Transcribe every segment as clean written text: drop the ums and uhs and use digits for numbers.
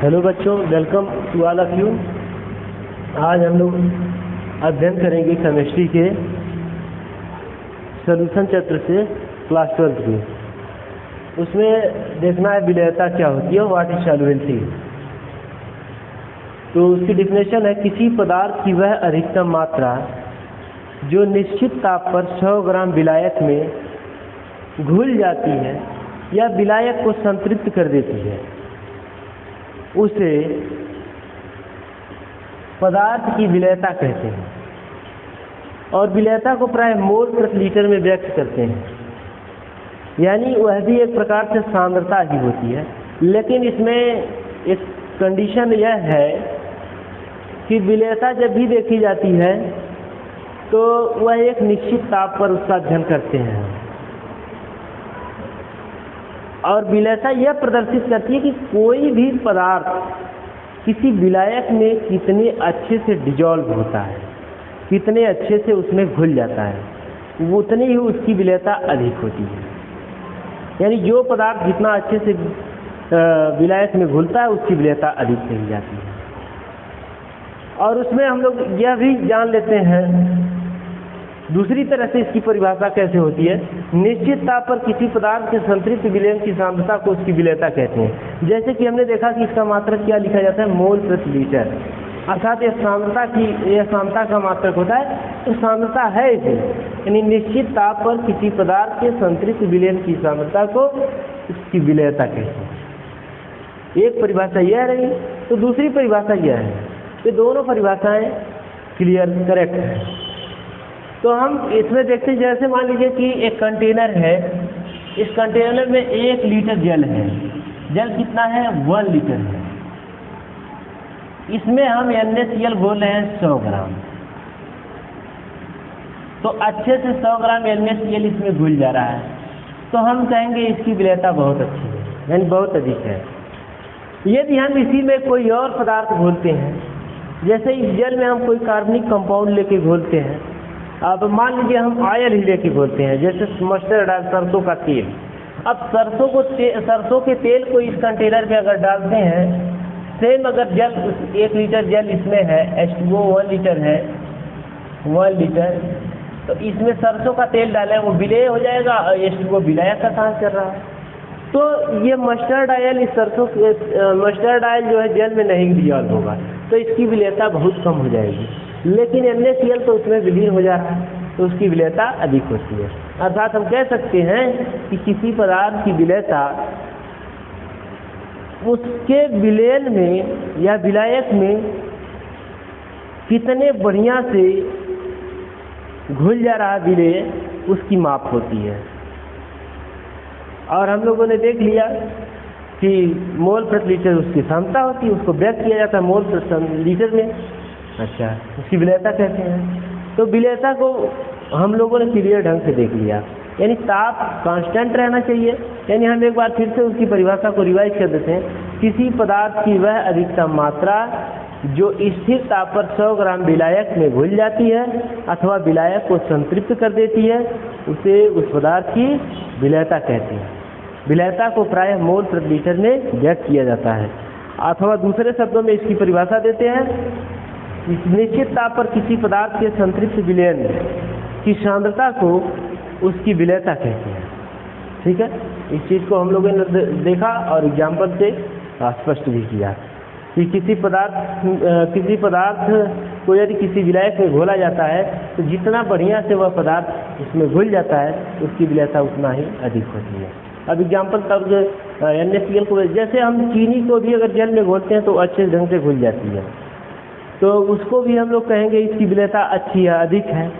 Hello बच्चों, welcome to all of you. आज हम लोग अध्ययन करेंगे केमिस्ट्री के सॉल्यूशन चैप्टर से क्लास 12 की। उसमें देखना है विलेयता क्या होती है, व्हाट इज सॉल्युबिलिटी। तो उसकी डिफिनेशन है किसी पदार्थ की वह अधिकतम मात्रा जो निश्चित ताप पर 100 ग्राम विलायक में घुल जाती है या विलायक को संतृप्त कर देती है, उसे पदार्थ की विलेयता कहते हैं। और विलेयता को प्राय मोल प्रति लीटर में व्यक्त करते हैं, यानी वह भी एक प्रकार से सांद्रता ही होती है। लेकिन इसमें एक कंडीशन यह है कि विलेयता जब भी देखी जाती है तो वह एक निश्चित ताप पर उसका अध्ययन करते हैं। और विलेयता यह प्रदर्शित करती है कि कोई भी पदार्थ किसी विलायक में कितने अच्छे से डिजॉल्व होता है, कितने अच्छे से उसमें घुल जाता है, उतनी ही उसकी विलेयता अधिक होती है। यानी जो पदार्थ जितना अच्छे से विलायक में घुलता है उसकी विलेयता अधिक कही जाती है। और उसमें हम लोग यह भी जान लेते हैं दूसरी तरह से इसकी परिभाषा कैसे होती है। निश्चित ताप पर किसी पदार्थ के संतृप्त विलयन की सांद्रता को उसकी विलेयता कहते हैं। जैसे कि हमने देखा कि इसका मात्रक क्या लिखा जाता है, मोल प्रति लीटर, अर्थात यह सांद्रता का मात्रक होता है। तो सांद्रता है इसे, यानी निश्चित ताप पर किसी पदार्थ के संतृप्त विलयन की सांद्रता को उसकी विलेयता कहते हैं। एक परिभाषा यह रही, तो दूसरी परिभाषा यह है। ये दोनों परिभाषाएं क्लियर करेक्ट है। तो हम इसमें देखते हैं, जैसे मान लीजिए कि एक कंटेनर है, इस कंटेनर में 1 लीटर जल है। जल कितना है? 1 लीटर है। इसमें हम NaCl बोल रहे हैं 100 ग्राम। तो अच्छे से 100 ग्राम NaCl इसमें घुल जा रहा है, तो हम कहेंगे इसकी विलेयता बहुत अच्छी है, यानी बहुत अधिक है। यदि हम इसी में कोई और पदार्थ घोलते हैं, जैसे इस जल में हम कोई कार्बनिक कंपाउंड लेके घोलते हैं, अब मान लीजिए हम ऑयल ही लेके घोलते हैं, जैसे मस्टर्ड ऑयल, सरसों का तेल। अब सरसों के तेल को इस कंटेनर में अगर डालते हैं, सेम अगर जल 1 लीटर जल इसमें है, H2O 1 लीटर है, 1 लीटर, तो इसमें सरसों का तेल डालें, वो विलेय हो जाएगा और H2O विलायक का काम कर रहा है। तो ये मस्टर्ड ऑयल, इस मस्टर्ड ऑयल जो है जल में नहीं डिजॉल्व होगा, तो इसकी विलेयता बहुत कम हो जाएगी। लेकिन NaCl तो उसमें विलीन हो जा रहा है, तो उसकी विलेयता अधिक होती है। अर्थात हम कह सकते हैं कि किसी पदार्थ की विलेयता उसके विलयन में या विलायक में कितने बढ़िया से घुल जा रहा विलेय, उसकी माप होती है। और हम लोगों ने देख लिया कि मोल प्रति लीटर उसकी क्षमता होती है, उसको व्यक्त किया जाता है मोल प्रति लीटर में। अच्छा, उसकी विलेयता कहते हैं। तो विलेयता को हम लोगों ने क्लियर ढंग से देख लिया, यानी ताप कांस्टेंट रहना चाहिए। यानी हम एक बार फिर से उसकी परिभाषा को रिवाइज कर देते हैं। किसी पदार्थ की वह अधिकतम मात्रा जो स्थिर ताप पर 100 ग्राम विलायक में घुल जाती है अथवा विलायक को संतृप्त कर देती है, उसे उस पदार्थ की विलेयता कहते हैं। विलेयता को प्रायः मोल प्रति लीटर में व्यक्त किया जाता है। अथवा दूसरे शब्दों में इसकी परिभाषा देते हैं, निश्चित ताप पर किसी पदार्थ के संतृप्त विलयन की सांद्रता को उसकी विलेयता कहते हैं। ठीक है, इस चीज़ को हम लोगों ने देखा और एग्जाम्पल से स्पष्ट भी किया कि किसी पदार्थ को यदि किसी विलायक में घोला जाता है तो जितना बढ़िया से वह पदार्थ उसमें घुल जाता है उसकी विलेयता उतना ही अधिक होती है। अब एग्जाम्पल तब NaCl को, जैसे हम चीनी को भी अगर जल में घोलते हैं तो अच्छे ढंग से घुल जाती है, तो उसको भी हम लोग कहेंगे इसकी विलेयता अच्छी है, अधिक है।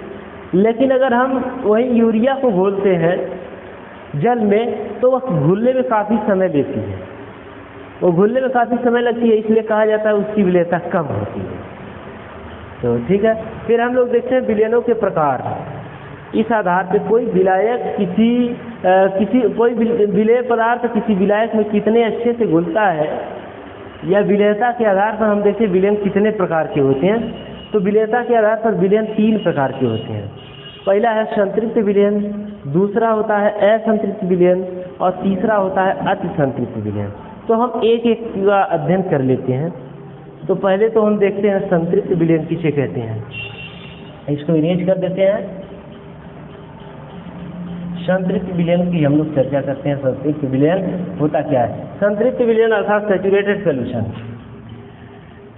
लेकिन अगर हम वही यूरिया को घोलते हैं जल में तो वह घुलने में काफ़ी समय लेती है, वो घुलने में काफ़ी समय लगती है, इसलिए कहा जाता है उसकी विलेयता कम होती है। तो ठीक है, फिर हम लोग देखते हैं विलयनों के प्रकार। इस आधार पे कोई विलायक कोई विलेय पदार्थ किसी विलायक में कितने अच्छे से घुलता है, या विलेयता के आधार पर हम देखते हैं विलयन कितने प्रकार के होते हैं। तो विलेयता के आधार पर विलयन 3 प्रकार के होते हैं। पहला है संतृप्त विलयन, दूसरा होता है असंतृप्त विलयन और तीसरा होता है अति संतृप्त विलयन। तो हम एक एक का अध्ययन कर लेते हैं। तो पहले तो हम देखते हैं संतृप्त विलयन किसे कहते हैं। इसको इरेज कर देते हैं। संतृप्त विलयन की हम लोग चर्चा करते हैं। संतृप्त विलयन होता क्या है? संतृप्त विलयन अर्थात सैचुरेटेड सॉल्यूशन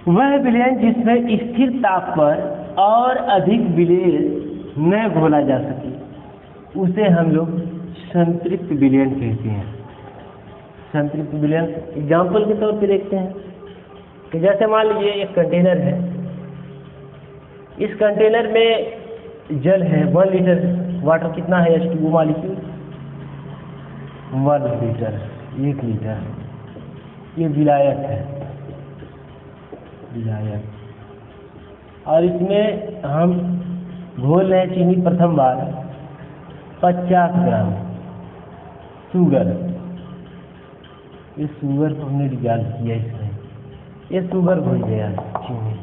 वह विलयन जिसमें स्थिर ताप पर और अधिक विलेय न घोला जा सके उसे हम लोग संतृप्त विलयन कहते हैं। संतृप्त विलयन एग्जाम्पल के तौर पे देखते हैं कि जैसे मान लीजिए एक कंटेनर है, इस कंटेनर में जल है 1 लीटर वाटर कितना है H2O मॉलिक्यूल 1 लीटर 1 लीटर। ये विलायक है, विलायक, और इसमें हम घोल रहे हैं चीनी प्रथम बार 50 ग्राम शुगर। इस शुगर को हमने डिजॉल्व किया इसमें, ये शुगर घुल गया चीनी,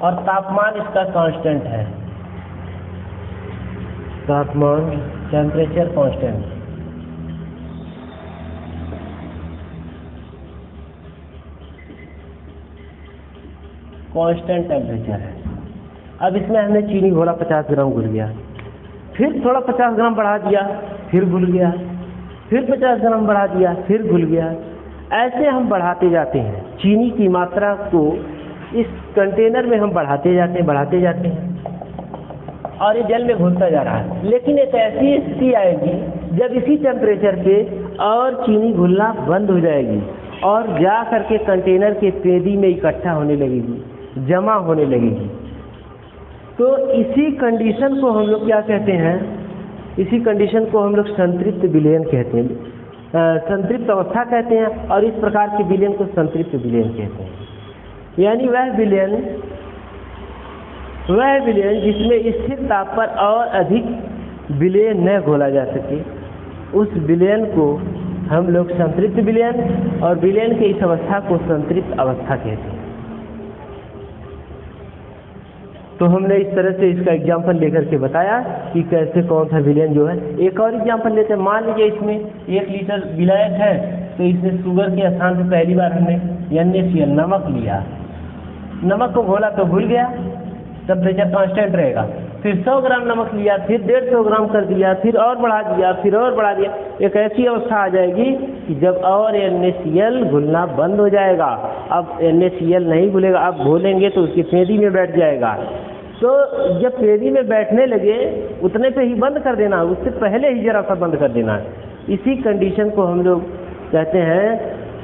और तापमान इसका कांस्टेंट है, तापमान टेम्परेचर कांस्टेंट। कांस्टेंट टेम्परेचर है। अब इसमें हमने चीनी घोला 50 ग्राम घुल गया, फिर थोड़ा 50 ग्राम बढ़ा दिया, फिर घुल गया, फिर 50 ग्राम बढ़ा दिया, फिर घुल गया। ऐसे हम बढ़ाते जाते हैं चीनी की मात्रा को, इस कंटेनर में हम बढ़ाते जाते हैं और ये जल में घुलता जा रहा है। लेकिन एक ऐसी स्थिति आएगी जब इसी टेम्परेचर पे और चीनी घुलना बंद हो जाएगी और जा करके कंटेनर के पेदी में इकट्ठा होने लगेगी, जमा होने लगेगी। तो इसी कंडीशन को हम लोग क्या कहते हैं? इसी कंडीशन को हम लोग संतृप्त विलयन कहते हैं, संतृप्त अवस्था कहते हैं, और इस प्रकार के विलयन को संतृप्त विलयन कहते हैं। यानी वह विलयन जिसमें स्थिर ताप पर और अधिक विलय न घोला जा सके उस विलयन को हम लोग संतृप्त विलयन, और विलयन के इस अवस्था को संतृप्त अवस्था कहते हैं। तो हमने इस तरह से इसका एग्जाम्पल लेकर के बताया कि कैसे कौन सा विलयन जो है। एक और एग्जाम्पल लेते हैं। मान लीजिए इसमें 1 लीटर विलायक है, तो इसमें शुगर के स्थान पे पहली बार हमने NaCl नमक लिया, नमक को घोला तो घुल गया, टेम्परेचर कांस्टेंट रहेगा। फिर 100 ग्राम नमक लिया, फिर 150 ग्राम कर दिया, फिर और बढ़ा दिया, फिर और बढ़ा दिया। एक ऐसी अवस्था आ जाएगी कि जब और NaCl घुलना बंद हो जाएगा। अब NaCl नहीं घुलेगा, अब घोलेंगे तो उसकी पेदी में बैठ जाएगा। तो जब पेदी में बैठने लगे उतने पे ही बंद कर देना, उससे पहले ही जरा सा बंद कर देना। इसी कंडीशन को हम लोग कहते हैं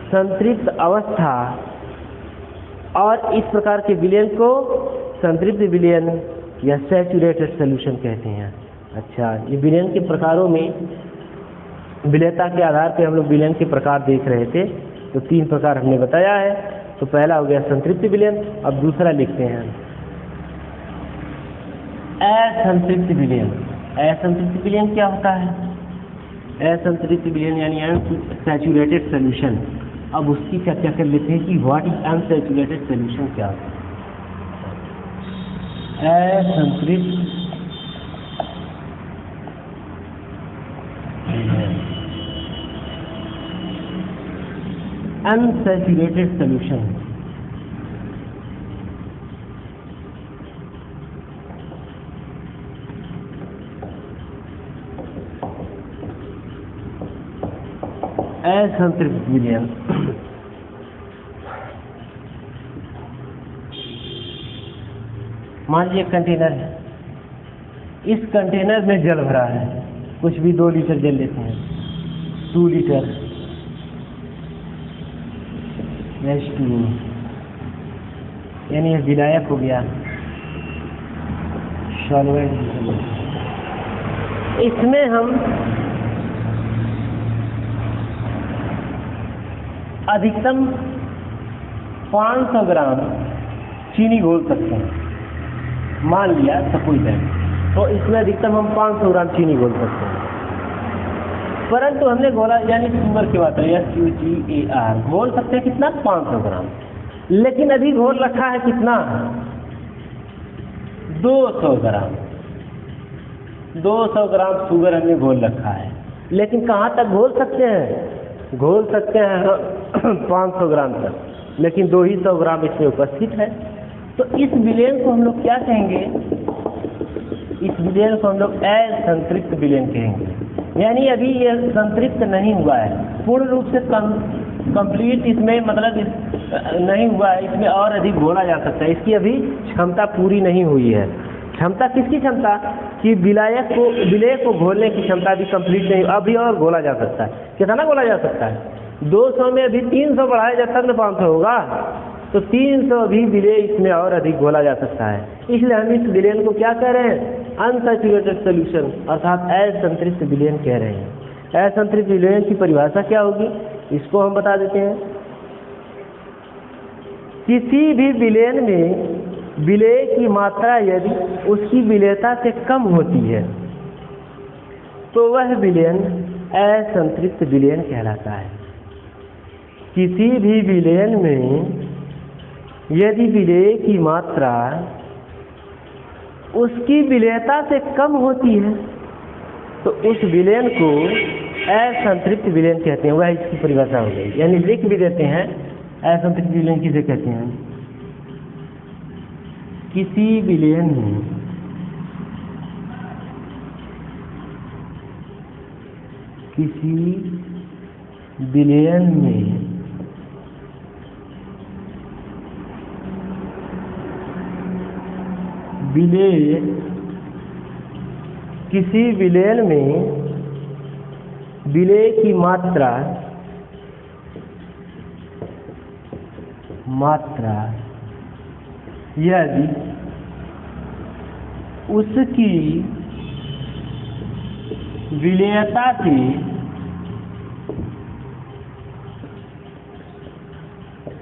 संतृप्त अवस्था, और इस प्रकार के विलयन को संतृप्त विलयन या सैचुरेटेड सॉल्यूशन कहते हैं। अच्छा, ये विलयन के प्रकारों में विलयता के आधार पे हम लोग विलयन के प्रकार देख रहे थे। तो 3 प्रकार हमने बताया है। तो पहला हो गया संतृप्त विलयन। अब दूसरा लिखते हैं असंतृप्त विलयन। असंतृप्त विलयन क्या होता है? असंतृप्त विलयन यानी अनसैचुरेटेड सॉल्यूशन। अब उसकी चर्चा कर लेते हैं कि व्हाट इज अनसैचुरेटेड सॉल्यूशन क्या होता है। असंतृप्त अनसैचुरेटेड सॉल्यूशन असंतृप्त विलयन। मान लीजिए कंटेनर है, इस कंटेनर में जल भरा है, कुछ भी 2 लीटर जल लेते हैं, 2 लीटर H2O, यानी यह विलायक हो गया, सॉल्वेंट। इसमें हम अधिकतम 500 ग्राम चीनी घोल सकते हैं। मान लिया सपोज दैट, तो इसमें अधिकतम हम 500 ग्राम चीनी घोल सकते हैं। परंतु हमने घोला यानी शुगर की मात्रा SUGAR घोल सकते हैं कितना? 500 ग्राम। लेकिन अभी घोल रखा है कितना? 200 ग्राम। 200 ग्राम शुगर हमने घोल रखा है। लेकिन कहाँ तक घोल सकते हैं? घोल सकते हैं 500 ग्राम तक, लेकिन 2 ही 100 ग्राम इसमें उपस्थित है। तो इस विलयन को हम लोग क्या कहेंगे? इस विलयन को हम लोग असंतृप्त विलयन कहेंगे। यानी अभी यह संतृप्त नहीं हुआ है, पूर्ण रूप से कंप्लीट इसमें मतलब नहीं हुआ है, इसमें और अधिक घोला जा सकता है, इसकी अभी क्षमता पूरी नहीं हुई है। क्षमता किसकी क्षमता? कि विलय को घोलने की क्षमता अभी कंप्लीट नहीं, अभी और घोला जा सकता है। कितना घोला जा सकता है? 200 में अभी 300 बढ़ाया जाता है तो 500 होगा, तो 300 भी विलय इसमें और अधिक घोला जा सकता है। इसलिए हम इस विलयन को क्या कह रहे हैं? अनसैचुरेटेड सॉल्यूशन, अर्थात असंतृप्त विलयन कह रहे हैं। असंतृप्त विलयन की परिभाषा क्या होगी, इसको हम बता देते हैं। किसी भी विलयन में विलय की मात्रा यदि उसकी विलयता से कम होती है तो वह विलयन असंतृप्त विलयन कहलाता है। किसी भी विलयन में यदि विलय की मात्रा उसकी विलयता से कम होती है तो उस विलयन को असंतृप्त विलयन कहते हैं। वह इसकी परिभाषा हो गई। यानी लिख भी देते हैं असंतृप्त विलयन किसे कहते हैं? किसी विलयन में विलय की मात्रा यदि उसकी विलयता से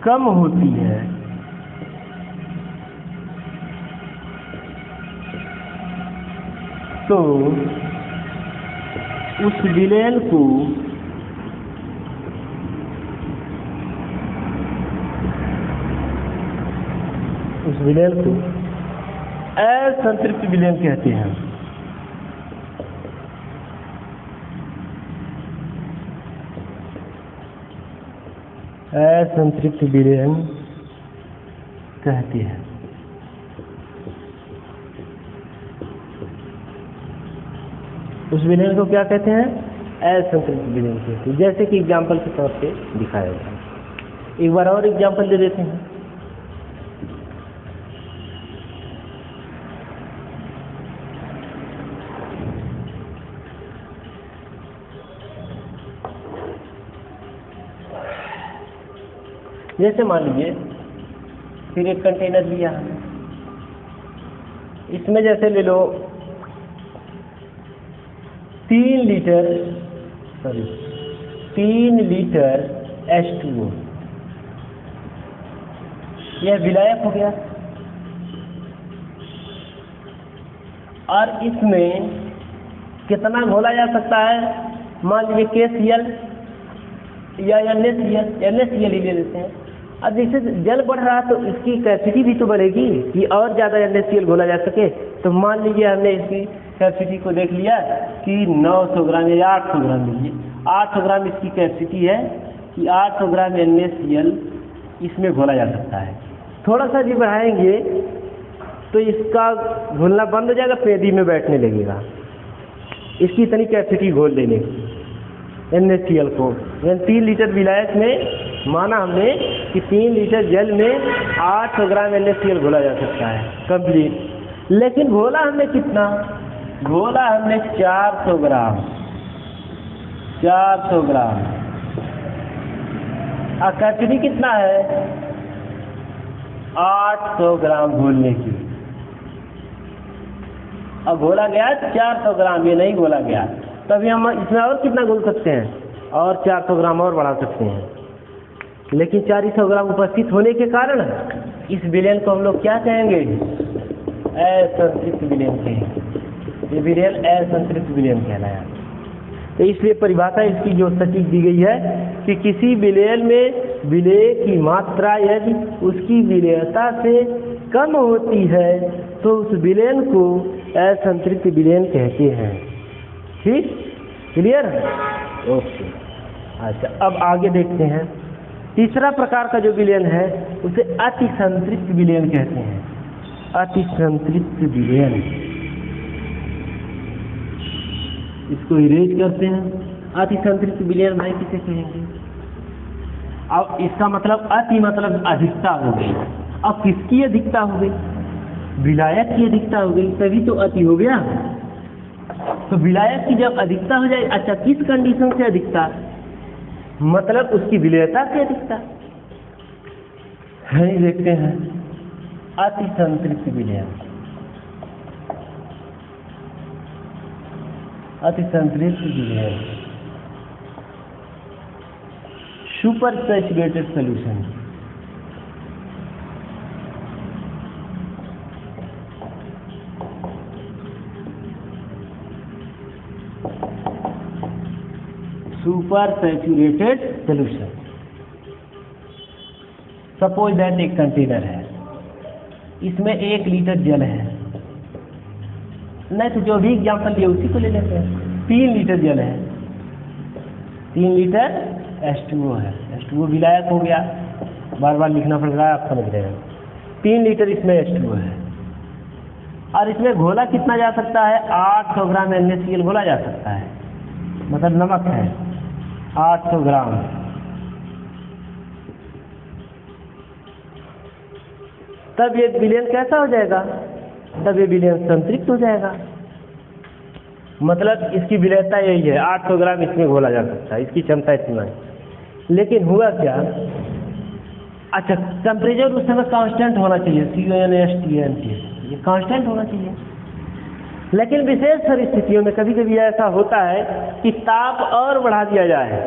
कम होती है तो उस विलयन को असंतृप्त विलयन कहते हैं। असंतृप्त विलयन कहते हैं। उस विलयन को क्या कहते हैं? असंतृप्त विलयन कहते हैं। जैसे कि एग्जाम्पल के तौर पे दिखाया गया। एक बार और एग्जाम्पल दे देते हैं। जैसे मान लीजिए फिर एक कंटेनर लिया हमने, इसमें जैसे ले लो 3 लीटर H2O, यह विलायक हो गया। और इसमें कितना घोला जा सकता है? मान लीजिए KCl या NaCl ही ले लेते हैं। अब जैसे जल बढ़ रहा तो इसकी कैपेसिटी भी तो बढ़ेगी कि और ज़्यादा NaCl घोला जा सके। तो मान लीजिए हमने इसकी कैपेसिटी को देख लिया कि 900 ग्राम या 800 ग्राम लीजिए, 800 ग्राम इसकी कैपेसिटी है कि 800 ग्राम NaCl इसमें घोला जा सकता है। थोड़ा सा भी बढ़ाएंगे तो इसका घुलना बंद हो जाएगा, पेदी में बैठने लगेगा। इसकी इतनी कैपेसिटी घोल देने की NaCl को। यानी 3 लीटर विलायक में माना हमने कि 3 लीटर जल में 800 ग्राम NaCl घोला जा सकता है कंप्लीट। लेकिन घोला हमने कितना? घोला हमने 400 ग्राम। और कैपेसिटी कितना है? 800 ग्राम घोलने की। अब घोला गया 400 ग्राम, ये नहीं घोला गया, तभी हम इसमें और कितना घोल सकते हैं? और 400 ग्राम और बढ़ा सकते हैं। लेकिन 400 ग्राम उपस्थित होने के कारण इस विलयन को हम लोग क्या कहेंगे? असंतृप्त विलयन कहेंगे। ये विलयन असंतृप्त विलयन कहलाया। तो इसलिए परिभाषा इसकी जो सटीक दी गई है कि किसी विलयन में विलय की मात्रा यदि उसकी विलयता से कम होती है तो उस विलयन को असंतृप्त विलयन कहते हैं। ठीक, क्लियर? ओके। अच्छा, अब आगे देखते हैं। तीसरा प्रकार का जो विलयन है उसे अतिसंतृप्त विलयन कहते हैं। अतिसंतृप्त विलयन, इसको इरेज करते हैं। अतिसंतृप्त विलयन भाई किसे कहेंगे? अब इसका मतलब अति मतलब अधिकता हो गई। अब किसकी अधिकता हो गई? विलायक की अधिकता हो गई, तभी तो अति हो गया। तो विलायक की जब अधिकता हो जाए, अच्छा किस कंडीशन से अधिकता? मतलब उसकी विलयता से अधिकता है। देखते हैं अतिसंतृप्त विलयन। अतिसंतृप्त विलयन, super saturated solution. Super saturated solution. Suppose that एक कंटेनर है, इसमें 1 लीटर जल है, नहीं तो जो भी एग्जाम्पल लिया उसी को ले लेते हैं। 3 लीटर जल है, 3 लीटर H2O है। H2O विलायक हो गया, बार बार लिखना पड़ रहा है, आप समझ रहे हैं। 3 लीटर इसमें H2O है और इसमें घोला कितना जा सकता है? 800 ग्राम NaCl घोला जा सकता है। मतलब नमक है 800 ग्राम। तब ये विलयन कैसा हो जाएगा? तब ये विलयन संतृप्त हो जाएगा। मतलब इसकी विलयता यही है, 800 ग्राम इसमें घोला जा सकता है, इसकी क्षमता इतना है। लेकिन हुआ क्या? अच्छा, टेम्परेचर उस समय कांस्टेंट होना चाहिए, CONSTANT, ये कांस्टेंट होना चाहिए। लेकिन विशेष परिस्थितियों में कभी कभी ऐसा होता है कि ताप और बढ़ा दिया जाए।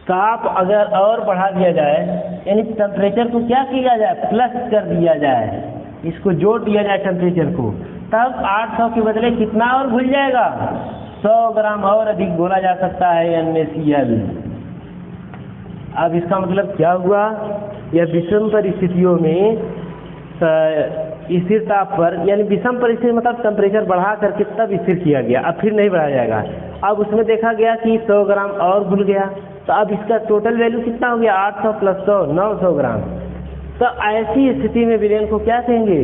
ताप अगर और बढ़ा दिया जाए, यानी टेम्परेचर को क्या किया जाए? प्लस कर दिया जाए, इसको जोड़ दिया जाए टेम्परेचर को, तब 800 के बदले कितना और घुल जाएगा? 100 ग्राम और अधिक घोला जा सकता है NaCl। अब इसका मतलब क्या हुआ? यह विषम परिस्थितियों में स्थिर ताप पर, यानी विषम परिस्थिति मतलब टेम्परेचर बढ़ा करके तब स्थिर किया गया, अब फिर नहीं बढ़ाया जाएगा। अब उसमें देखा गया कि 100 ग्राम और घुल गया, तो अब इसका टोटल वैल्यू कितना हो गया? 800 + 100 900 ग्राम। तो ऐसी स्थिति में विलयन को क्या कहेंगे?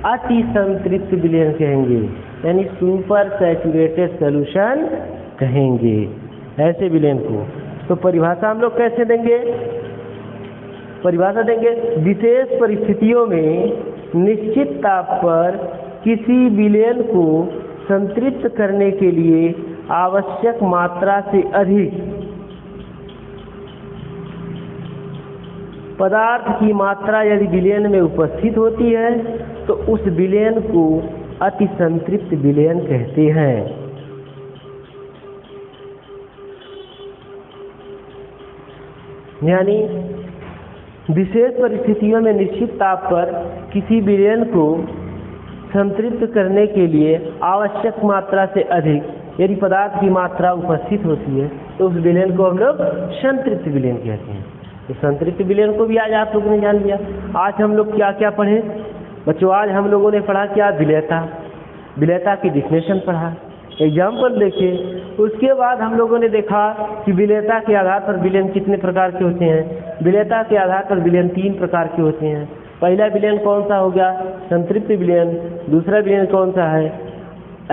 अतिसंतृप्त विलयन कहेंगे, यानी सुपर सैचुरेटेड सॉल्यूशन कहेंगे ऐसे विलयन को। तो परिभाषा हम लोग कैसे देंगे? परिभाषा देंगे, विशेष परिस्थितियों में निश्चित ताप पर किसी विलयन को संतृप्त करने के लिए आवश्यक मात्रा से अधिक पदार्थ की मात्रा यदि विलयन में उपस्थित होती है तो उस विलयन को अतिसंतृप्त विलयन कहते हैं। यानी विशेष परिस्थितियों में निश्चित ताप पर किसी विलयन को संतृप्त करने के लिए आवश्यक मात्रा से अधिक यदि पदार्थ की मात्रा उपस्थित होती है तो उस विलयन को हम लोग संतृप्त विलयन कहते हैं। तो संतृप्त विलयन को भी आज आप लोगों ने जान लिया। आज हम लोग क्या क्या पढ़े बच्चों? आज हम लोगों ने पढ़ा क्या? विलयता, विलयता की डिफिनेशन पढ़ा, एग्जाम्पल देखे। उसके बाद हम लोगों ने देखा कि विलयता के आधार पर विलयन कितने प्रकार के होते हैं। विलयता के आधार पर विलयन 3 प्रकार के होते हैं। पहला विलयन कौन सा हो गया? संतृप्त विलयन। दूसरा विलयन कौन सा है?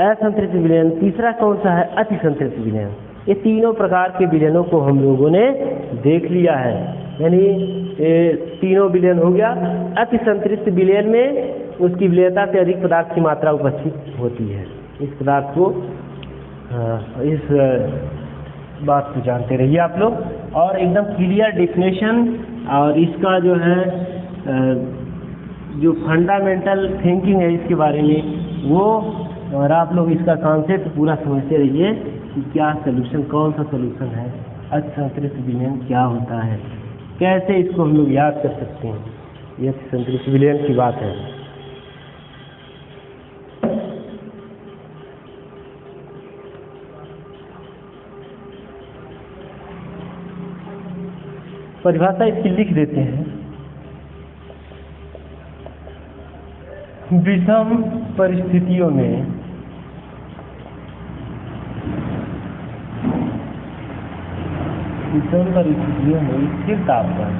असंतृप्त विलयन। तीसरा कौन सा है? अतिसंतृप्त विलयन। ये तीनों प्रकार के विलयनों को हम लोगों ने देख लिया है। यानी तीनों विलयन हो गया। अतिसंतृप्त विलयन में उसकी विलयता से अधिक पदार्थ की मात्रा उपस्थित होती है। इस पदार्थ को इस बात को जानते रहिए आप लोग, और एकदम क्लियर डिफिनेशन और इसका जो है जो फंडामेंटल थिंकिंग है इसके बारे में वो, और आप लोग इसका कॉन्सेप्ट पूरा समझते रहिए कि क्या सलूशन, कौन सा सलूशन है, अतिसंतृप्त विलयन क्या होता है, कैसे इसको हम लोग याद कर सकते हैं। यह अतिसंतृप्त विलयन की बात है। परिभाषा इसकी लिख देते हैं। विषम परिस्थितियों में विषम परिस्थितियों में स्थिर तापमान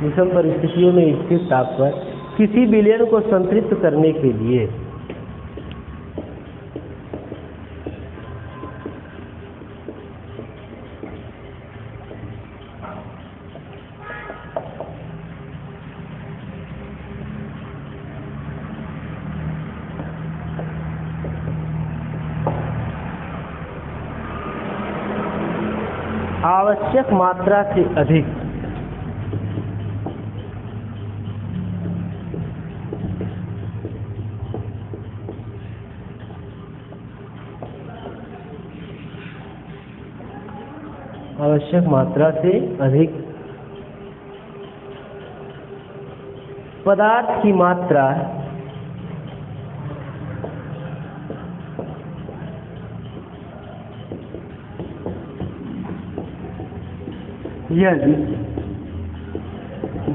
विषम परिस्थितियों में स्थिर ताप पर किसी विलयन को संतृप्त करने के लिए आवश्यक मात्रा से अधिक पदार्थ की मात्रा यदि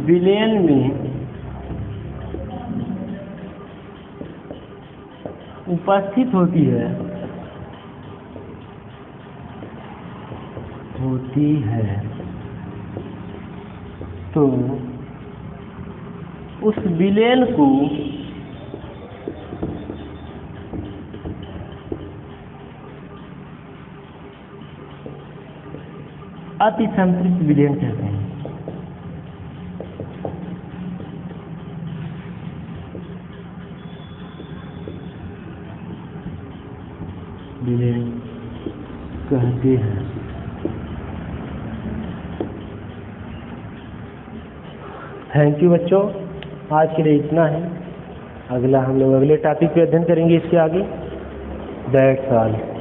विलयन में उपस्थित होती है तो उस विलयन को अति संतृप्त विलयन कहते हैं। थैंक यू बच्चों, आज के लिए इतना है। अगला हम लोग अगले टॉपिक पे अध्ययन करेंगे इसके आगे। That's all.